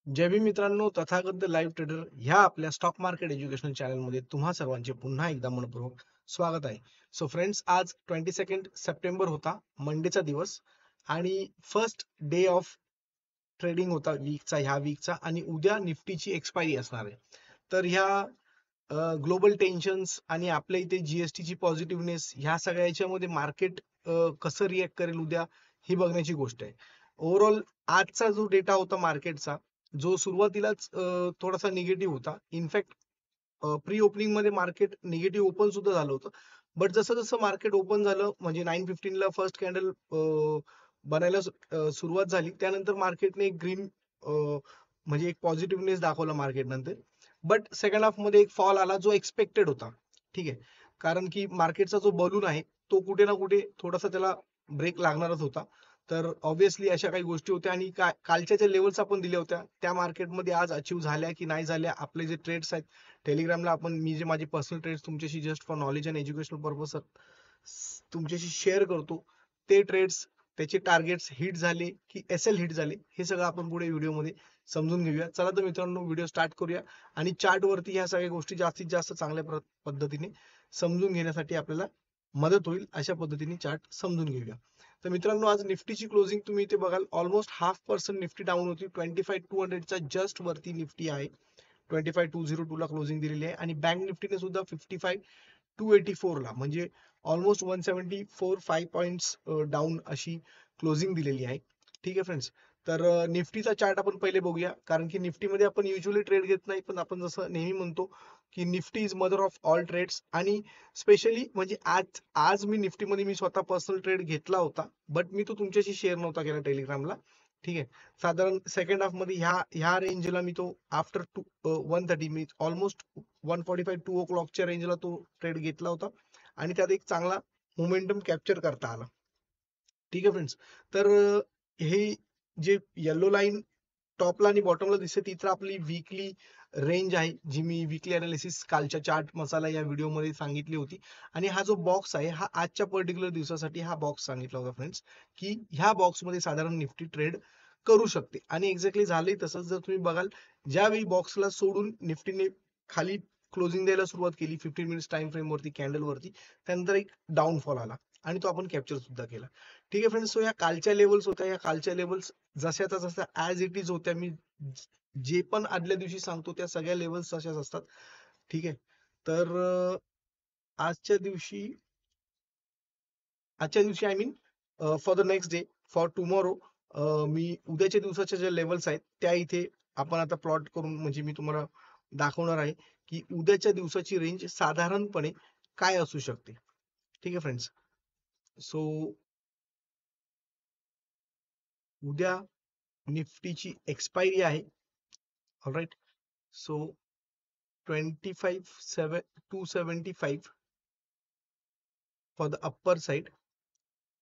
जय भीम मित्रांनो, Tathagata live trader ह्या आपल्या स्टॉक मार्केट एज्युकेशनल चॅनलमध्ये तुम्हा सर्वांचे पुन्हा एकदा मनपूर्वक स्वागत आहे. सो फ्रेंड्स, आज 22 सप्टेंबर होता, मंडेचा दिवस आणि फर्स्ट डे ऑफ ट्रेडिंग होता ह्या वीकचा आणि उद्या निफ्टीची एक्सपायरी असणार आहे. तर ह्या ग्लोबल टेन्शन्स आणि आपल्या इथे जीएसटीची पॉझिटिव्हनेस ह्या सगळ्या याच्यामध्ये मार्केट कसं रिॲक्ट करेल उद्या ही बघण्याची गोष्ट आहे. ओव्हरऑल आजचा जो डेटा होता मार्केटचा, जो सुरुवातीलाच थोडासा निगेटिव्ह होता. इनफॅक्ट प्री ओपनिंग मध्ये मार्केट निगेटिव्ह ओपन सुद्धा झालं होतं. बट जसं जसं मार्केट ओपन झालं म्हणजे 9:15 ला फर्स्ट कॅन्डल बनायला सुरुवात झाली, त्यानंतर मार्केटने एक ग्रीन म्हणजे एक पॉझिटिव्हनेस दाखवला मार्केट नंतर. बट सेकंड हाफ मध्ये एक फॉल आला जो एक्सपेक्टेड होता. ठीक आहे, कारण की मार्केटचा जो बलून आहे तो कुठे ना कुठे थोडासा त्याला ब्रेक लागणारच होता. तर ऑब्व्हियसली अशा काही गोष्टी होत्या आणि कालच्या ज्या लेवल्स आपण दिल्या होत्या त्या मार्केटमध्ये आज अचीव्ह झाल्या की नाही झाल्या. आपले जे ट्रेड्स आहेत टेलिग्रामला मी जे माझे पर्सनल ट्रेड्स तुमच्याशी just for knowledge and educational purpose तुमच्याशी शेअर करतो, ते ट्रेड्स त्याचे टार्गेट्स हिट झाले की एल हिट झाले हे सगळं आपण पुढे व्हिडिओमध्ये समजून घेऊया. चला तर मित्रांनो, व्हिडिओ स्टार्ट करूया आणि चार्ट वरती ह्या सगळ्या गोष्टी जास्तीत जास्त चांगल्या पद्धतीने समजून घेण्यासाठी आपल्याला मदत होईल अशा पद्धतीने चार्ट समजून घेऊया. तर मित्रांनो, आज निफ्टीची क्लोजिंग तुम्ही इथे बघाल ऑलमोस्ट 0.5% निफ्टी डाऊन होती. 25,200 जस्ट वरती निफ्टी आहे. 25,202 ला क्लोजिंग दिलेली आहे आणि बँक निफ्टीने सुद्धा 55,284 ला म्हणजे ऑलमोस्ट 174 पॉइंट्स डाऊन अशी क्लोजिंग दिलेली आहे. ठीक आहे फ्रेंड्स. तर निफ्टीचा चार्ट आपण पहिले बघूया, कारण की निफ्टीमध्ये आपण युजली ट्रेड घेत नाही, पण आपण जसं नेहमी म्हणतो की Nifty is mother of all trades. आणि स्पेशली म्हणजे आज आज मी स्वतः पर्सनल ट्रेड घेतला होता, बट मी तो तुमच्याशी शेअर नव्हता केला टेलिग्रामला. ठीक आहे. साधारण सेकंड हाफ मध्ये ह्या रेंजला मी तो आफ्टर 1:30 मी ऑलमोस्ट 1:45 2 o'clockच्या रेंजला तो ट्रेड घेतला होता आणि त्यात एक चांगला मोमेंटम कॅप्चर करता आला. ठीक आहे फ्रेंड्स. तर हे जे येलो लाईन टॉपला आणि बॉटमला दिसते ती तर आपली वीकली रेंज आहे, जी मी वीकली अनालिसिस कालच्या चार्ट मसाला या व्हिडिओमध्ये सांगितली होती. आणि हा जो बॉक्स आहे हा आजच्या पर्टिक्युलर दिवसासाठी हा बॉक्स सांगितला होता फ्रेंड्स, की ह्या बॉक्समध्ये साधारण निफ्टी ट्रेड करू शकते. आणि एक्झॅक्टली झालंय तसंच. जर तुम्ही बघाल, ज्यावेळी बॉक्सला सोडून निफ्टीने खाली क्लोजिंग द्यायला सुरुवात केली 15 मिनिट्स टाइम फ्रेम वरती कॅन्डल वरती, त्यानंतर एक डाऊनफॉल आला आणि तो आपण कॅप्चर सुद्धा केला. ठीक आहे फ्रेंड्स. सो या कालच्या लेवल्स होत्या, या कालच्या लेवल्स जशाच्या जशा ऍज इट इज होत्या. मी जे पण आदल्या दिवशी सांगतो त्या सगळ्या लेवल्स तशाच असतात. ठीक आहे. तर आजच्या दिवशी I mean for the next day, for tomorrow, मी उद्याच्या दिवसाच्या ज्या लेवल्स आहेत त्या इथे आपण आता प्लॉट करून म्हणजे मी तुम्हाला दाखवणार आहे की उद्याच्या दिवसाची रेंज साधारणपणे काय असू शकते. ठीक आहे फ्रेंड्स. सो उद्या निफ्टीची एक्सपायरी आहे. All right. So 25,275 for the upper side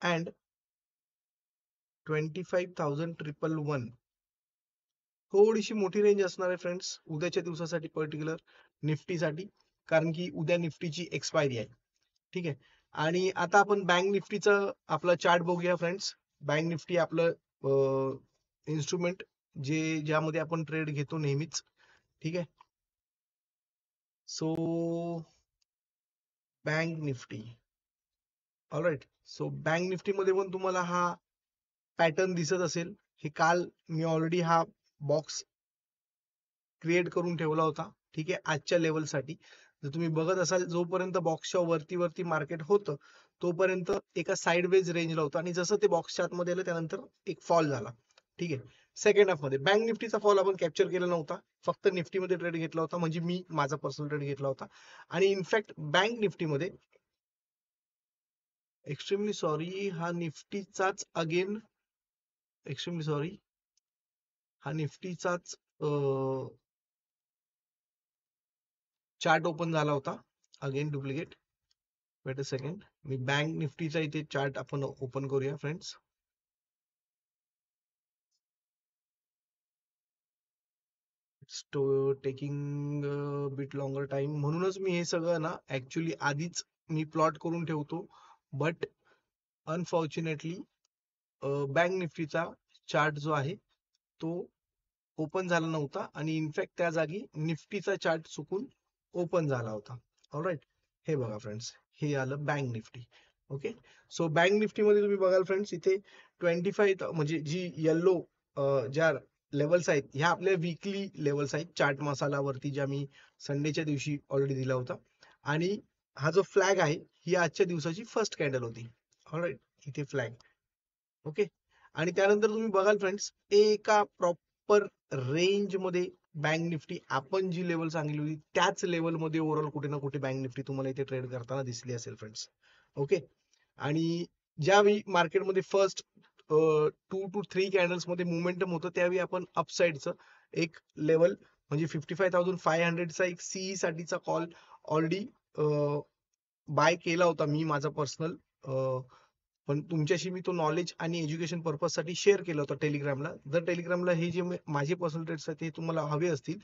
and 25,111. थोडीशी मोठी रेंज असणार आहे फ्रेंड्स उद्याच्या दिवसासाठी पर्टिक्युलर निफ्टीसाठी, कारण की उद्या निफ्टीची एक्सपायरी आहे. ठीक आहे. आणि आता आपण बँक निफ्टीचा आपला चार्ट बघूया फ्रेंड्स. बँक निफ्टी आपलं इन्स्ट्रुमेंट ज्यामध्ये आपण ट्रेड घेतो नेहमीच. ठीक आहे. So bank Nifty. All right. So bank Nifty मध्ये पण तुम्हाला हा पॅटर्न दिसत असेल. हे काल मी ऑलरेडी हा बॉक्स क्रिएट करून ठेवला होता. ठीक आहे, आजच्या लेवलसाठी. जर तुम्ही बघत असाल, जोपर्यंत बॉक्सच्या वरती वरती मार्केट होतं तोपर्यंत एका साइडवेज रेंजला होतं आणि जसं ते बॉक्सच्या आतमध्ये आलं त्यानंतर एक फॉल झाला. ठीक आहे. सेकंड हाफ मध्ये बँक निफ्टीचा फॉल आपण कॅप्चर केला नव्हता, फक्त निफ्टीमध्ये ट्रेड घेतला होता, म्हणजे मी माझा पर्सनल ट्रेड घेतला होता. आणि इनफॅक्ट बँक निफ्टीमध्ये एक्स्ट्रीमली सॉरी, हा निफ्टीचाच अगेन एक्स्ट्रीमली सॉरी, हा निफ्टीचाच चार्ट ओपन झाला होता. Again duplicate. Wait a second. मी बँक निफ्टीचा इथे चार्ट आपण ओपन करूया friends. It's taking bit longer time, म्हणूनच मी हे सगळं ना ऍक्च्युली आधीच मी प्लॉट करून ठेवतो. बट अनफॉर्च्युनेटली बँक निफ्टीचा चार्ट जो आहे तो ओपन झाला नव्हता आणि इनफॅक्ट त्या जागी निफ्टीचा चार्ट चुकून ओपन झाला होता. ऑलराईट, हे बघा फ्रेंड्स, हे आलं bank Nifty. Okay, so bank Nifty मध्ये तुम्ही बघाल फ्रेंड्स, इथे 25 म्हणजे जी येल्लो ज्या लेवल्स आहेत ह्या आपल्या वीकली लेवल्स आहेत चार्ट मसालावरती, ज्या मी संडेच्या दिवशी ऑलरेडी दिला होता. आणि हा जो फ्लॅग आहे ही आजच्या दिवसाची फर्स्ट कॅन्डल होती. ऑलराईट, इथे फ्लॅग. ओके, आणि त्यानंतर तुम्ही बघाल फ्रेंड्स, एका प्रॉपर रेंज मध्ये बँक निफ्टी आपण जी लेवल सांगितली होती त्याच लेवल मध्ये ओव्हरऑल कुठे ना कुठे बँक निफ्टी तुम्हाला इथे ट्रेड करताना दिसली असेल फ्रेंड्स. ओके, आणि ज्यावेळी मार्केटमध्ये फर्स्ट 2 to 3 कॅन्डल्स मध्ये मोमेंटम होतं त्यावेळी आपण अपसाइडचं एक लेवल म्हणजे 55,500चा एक सीई साठीचा कॉल ऑलरेडी बाय केला होता मी, माझा पर्सनल. पण तुमच्याशी मी तो नॉलेज आणि एज्युकेशन पर्पज साठी शेअर केलं होतं टेलिग्रामला. जर टेलिग्रामला हे जे माझे पर्सनल ट्रेड्स आहेत ते तुम्हाला हवे असतील,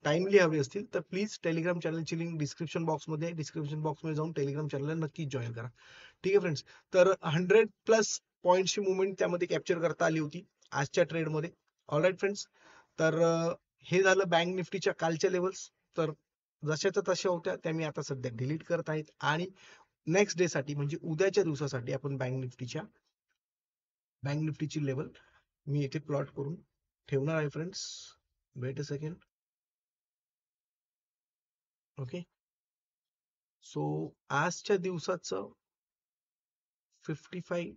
टाइमली हवे असतील, तर प्लीज टेलिग्राम चॅनलची लिंक डिस्क्रिप्शन बॉक्समध्ये जाऊन टेलिग्राम चॅनलला नक्की जॉईन करा. ठीक आहे फ्रेंड्स, तर 100+ पॉईंटची मुवमेंट त्यामध्ये कॅप्चर करता आली होती आजच्या ट्रेडमध्ये. ऑलराईट फ्रेंड्स, तर हे झालं बँक निफ्टीच्या कालच्या लेवल्स. तर जशाच्या तशा होत्या त्या मी आता सध्या डिलीट करत आहेत आणि नेक्स्ट डे साठी म्हणजे उद्याच्या दिवसासाठी आपण बँक निफ्टीची लेवल मी इथे प्लॉट करून ठेवणार आहे friends. Wait a second. Okay, so आजच्या दिवसाचं 55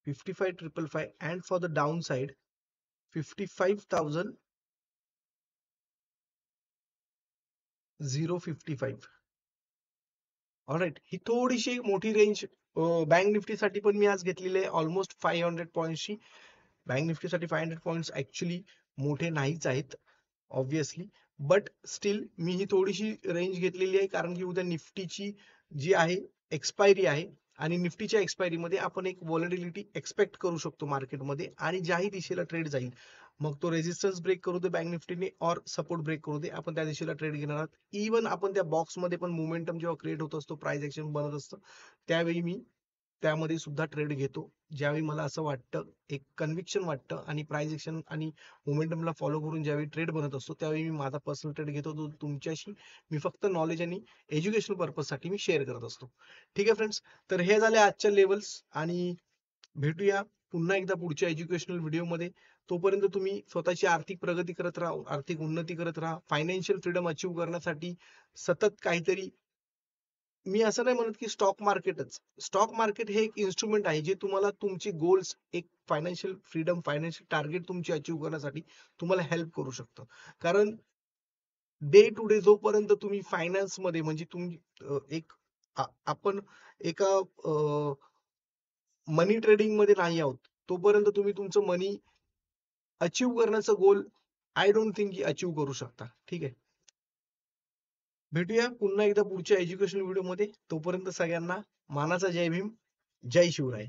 55,555 and for the downside 55,055. Alright, ही थोडीशी मोठी रेंज बँक निफ्टी साठी पण मी आज घेतलेली आहे, ऑलमोस्ट 500 पॉईंटची. बँक निफ्टी साठी 500 पॉईंट ऍक्च्युली मोठे नाहीच आहेत ऑब्विसली, बट स्टील मी ही थोडीशी रेंज घेतलेली आहे कारण की उद्या निफ्टीची जी आहे एक्सपायरी आहे आणि निफ्टीच्या एक्सपायरी मध्ये आपण एक व्हॉलॅटिलिटी एक्सपेक्ट करू शकतो मार्केटमध्ये, आणि ज्याही दिशेला ट्रेड जाईल, मग तो रेजिस्टन्स ब्रेक करू दे बँक निफ्टीने और सपोर्ट ब्रेक करू दे, आपण त्या दिशेला ट्रेड घेणार आहोत. इव्हन आपण त्या बॉक्समध्ये पण मोमेंटम जेव्हा क्रिएट होत असतो, प्राइस ऍक्शन बनत असतं, त्यावेळी मी त्यामध्ये सुद्धा ट्रेड घेतो. ज्यावेळी मला असं वाटतं, एक कन्व्हिक्शन वाटतं आणि प्राइस ऍक्शन आणि मोमेंटमला फॉलो करून ज्यावेळी ट्रेड बनत असतो त्यावेळी मी माझा पर्सनल ट्रेड घेतो. तो तुमच्याशी मी फक्त नॉलेज आणि एज्युकेशनल पर्पज साठी मी शेअर करत असतो. ठीक आहे फ्रेंड्स, तर हे झाले आजच्या लेवल्स आणि भेटूया पुन्हा एकदा पुढच्या एज्युकेशनल व्हिडिओमध्ये. तोपर्यंत तुम्ही स्वतःची आर्थिक प्रगती करत राहा, आर्थिक उन्नती करत राहा, फायनान्शियल फ्रीडम अचीव्ह करण्यासाठी सतत काहीतरी. मी असं नाही म्हणत की स्टॉक मार्केट हे एक इन्स्ट्रुमेंट आहे जे तुम्हाला तुमचे गोल्स, एक फायनान्शियल फ्रीडम, फायनान्शियल टार्गेट तुमची अचीव्ह करण्यासाठी तुम्हाला हेल्प करू शकतं. कारण डे टू डे जोपर्यंत तुम्ही फायनान्स मध्ये म्हणजे तुम्ही एक आपण एका मनी ट्रेडिंग मध्ये नाही आहोत, तोपर्यंत तुम्ही तुमचं मनी अचीव्ह करण्याचं गोल आय डोंट थिंक की अचीव्ह करू शकता. ठीक आहे, भेटूया पुन्हा एकदा पुढच्या एज्युकेशन व्हिडिओ मध्ये. तोपर्यंत सगळ्यांना मानाचा जय भीम, जय शिवराय.